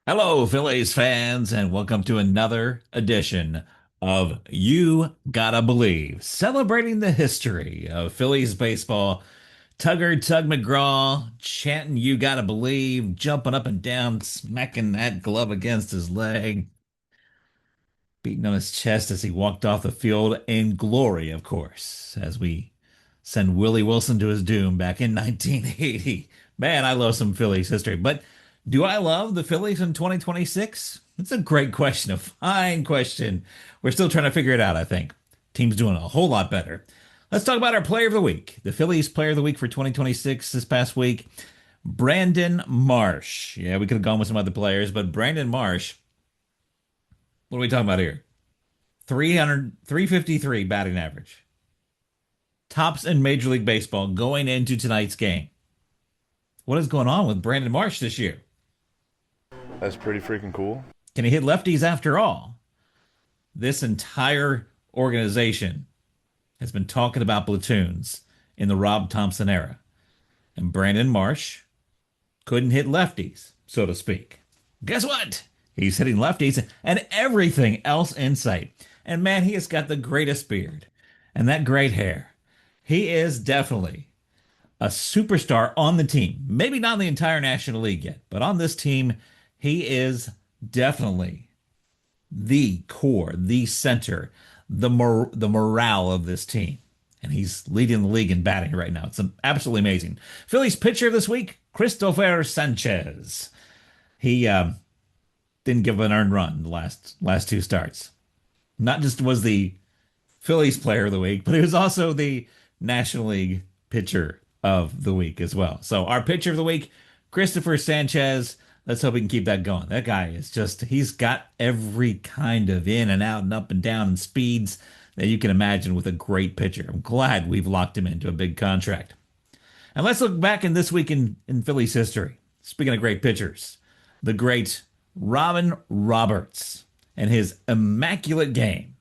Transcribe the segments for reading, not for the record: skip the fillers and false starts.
Hello, Phillies fans, and welcome to another edition of You Gotta Believe, celebrating the history of Phillies baseball. Tug McGraw chanting "You Gotta Believe," jumping up and down, smacking that glove against his leg, beating on his chest as he walked off the field in glory, of course, as we send Willie Wilson to his doom back in 1980. Man, I love some Phillies history. But do I love the Phillies in 2026? It's a great question, a fine question. We're still trying to figure it out, I think. Team's doing a whole lot better. Let's talk about our player of the week. The Phillies player of the week for 2026 this past week, Brandon Marsh. Yeah, we could have gone with some other players, but Brandon Marsh, what are we talking about here? 353 batting average. Tops in Major League Baseball going into tonight's game. What is going on with Brandon Marsh this year? That's pretty freaking cool. Can he hit lefties after all? This entire organization has been talking about platoons in the Rob Thompson era. And Brandon Marsh couldn't hit lefties, so to speak. Guess what? He's hitting lefties and everything else in sight. And man, he has got the greatest beard and that great hair. He is definitely a superstar on the team. Maybe not in the entire National League yet, but on this team, he is definitely the core, the center, the morale of this team. And he's leading the league in batting right now. It's absolutely amazing. Phillies pitcher this week, Christopher Sanchez. He didn't give an earned run the last two starts. Not just was the Phillies player of the week, but he was also the National League pitcher of the week as well. So our pitcher of the week, Christopher Sanchez. Let's hope we can keep that going. That guy is just, he's got every kind of in and out and up and down and speeds that you can imagine with a great pitcher. I'm glad we've locked him into a big contract. And let's look back in this week in Phillies history. Speaking of great pitchers, the great Robin Roberts and his immaculate game.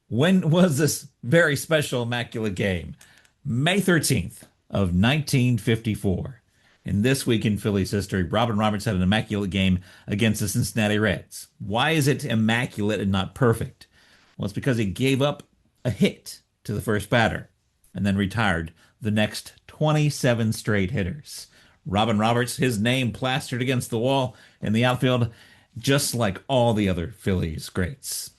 When was this very special immaculate game? May 13th of 1954. In this week in Phillies history, Robin Roberts had an immaculate game against the Cincinnati Reds. Why is it immaculate and not perfect? Well, it's because he gave up a hit to the first batter and then retired the next 27 straight hitters. Robin Roberts, his name plastered against the wall in the outfield, just like all the other Phillies greats.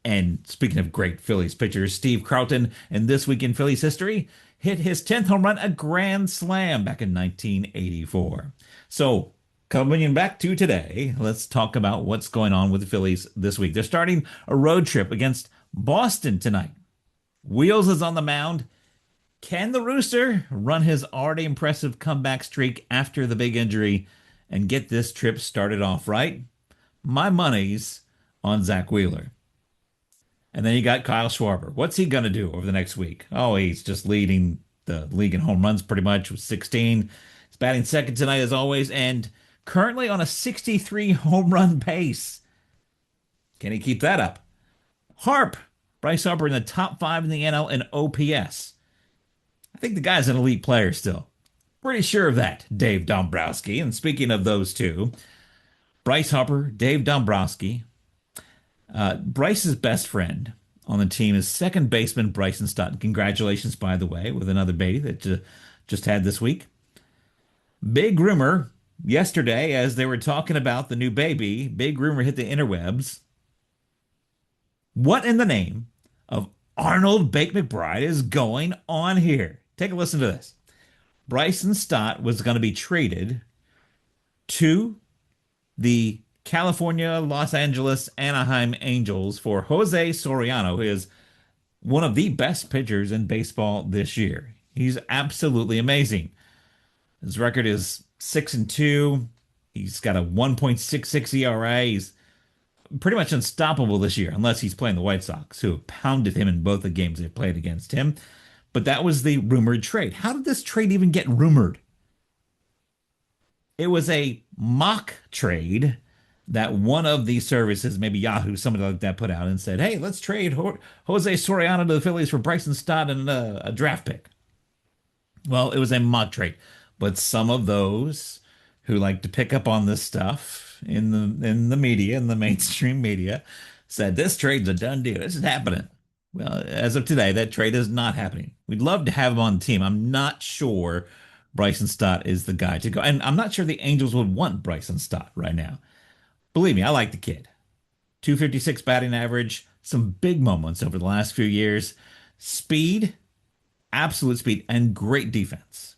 And speaking of great Phillies pitchers, Steve Carlton, in This Week in Phillies History, hit his 10th home run, a grand slam back in 1984. So, coming back to today, let's talk about what's going on with the Phillies this week. They're starting a road trip against Boston tonight. Wheels is on the mound. Can the Rooster run his already impressive comeback streak after the big injury and get this trip started off right? My money's on Zach Wheeler. And then you got Kyle Schwarber. What's he going to do over the next week? Oh, he's just leading the league in home runs pretty much with 16. He's batting second tonight as always and currently on a 63 home run pace. Can he keep that up? Bryce Harper in the top 5 in the NL in OPS. I think the guy's an elite player still. Pretty sure of that, Dave Dombrowski. And speaking of those two, Bryce Harper, Dave Dombrowski, Bryce's best friend on the team is second baseman Bryson Stott. Congratulations, by the way, with another baby that just had this week. Big rumor yesterday, as they were talking about the new baby, big rumor hit the interwebs. What in the name of Arnold Bake McBride is going on here? Take a listen to this. Bryson Stott was going to be traded to the California, Los Angeles, Anaheim Angels for Jose Soriano, who is one of the best pitchers in baseball this year. He's absolutely amazing. His record is 6-2. He's got a 1.66 ERA. He's pretty much unstoppable this year, unless he's playing the White Sox, who have pounded him in both the games they've played against him. But that was the rumored trade. How did this trade even get rumored? It was a mock trade that one of these services, maybe Yahoo, somebody like that, put out and said, hey, let's trade Jose Soriano to the Phillies for Bryson Stott and a draft pick. Well, it was a mock trade. But some of those who like to pick up on this stuff in the media, in the mainstream media, said this trade's a done deal. This is happening. Well, as of today, that trade is not happening. We'd love to have him on the team. I'm not sure Bryson Stott is the guy to go, and I'm not sure the Angels would want Bryson Stott right now. Believe me, I like the kid. 256 batting average, some big moments over the last few years. Speed, absolute speed, and great defense.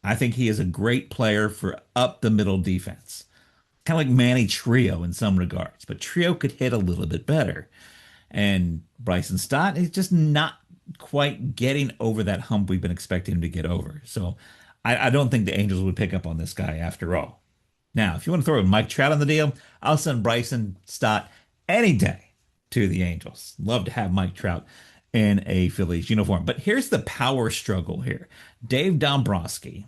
I think he is a great player for up the middle defense. Kind of like Manny Trio in some regards, but Trio could hit a little bit better. And Bryson Stott is just not quite getting over that hump we've been expecting him to get over. So I don't think the Angels would pick up on this guy after all. Now, if you want to throw Mike Trout on the deal, I'll send Bryson Stott any day to the Angels. Love to have Mike Trout in a Phillies uniform. But here's the power struggle here. Dave Dombrowski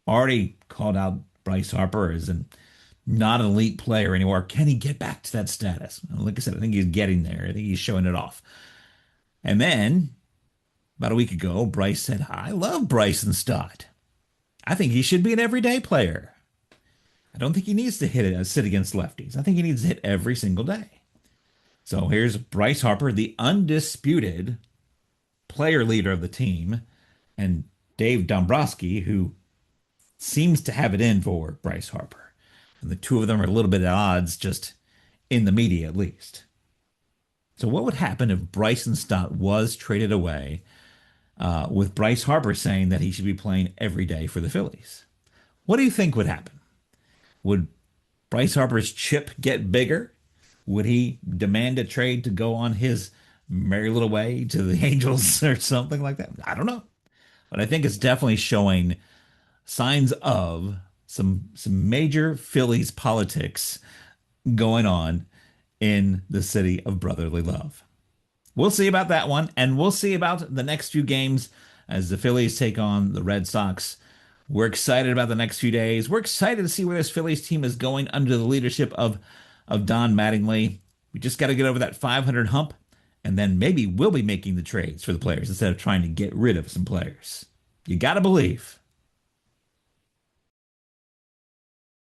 already called out Bryce Harper as not an elite player anymore. Can he get back to that status? Like I said, I think he's getting there. I think he's showing it off. And then about a week ago, Bryce said, I love Bryson Stott. I think he should be an everyday player. I don't think he needs to sit against lefties. I think he needs to hit every single day. So here's Bryce Harper, the undisputed player leader of the team, and Dave Dombrowski, who seems to have it in for Bryce Harper. And the two of them are a little bit at odds, just in the media at least. So what would happen if Bryson Stott was traded away with Bryce Harper saying that he should be playing every day for the Phillies? What do you think would happen? Would Bryce Harper's chip get bigger? Would he demand a trade to go on his merry little way to the Angels or something like that? I don't know. But I think it's definitely showing signs of some major Phillies politics going on in the city of brotherly love. We'll see about that one, and we'll see about the next few games as the Phillies take on the Red Sox. We're excited about the next few days. We're excited to see where this Phillies team is going under the leadership of Don Mattingly. We just got to get over that 500 hump, and then maybe we'll be making the trades for the players instead of trying to get rid of some players. You got to believe.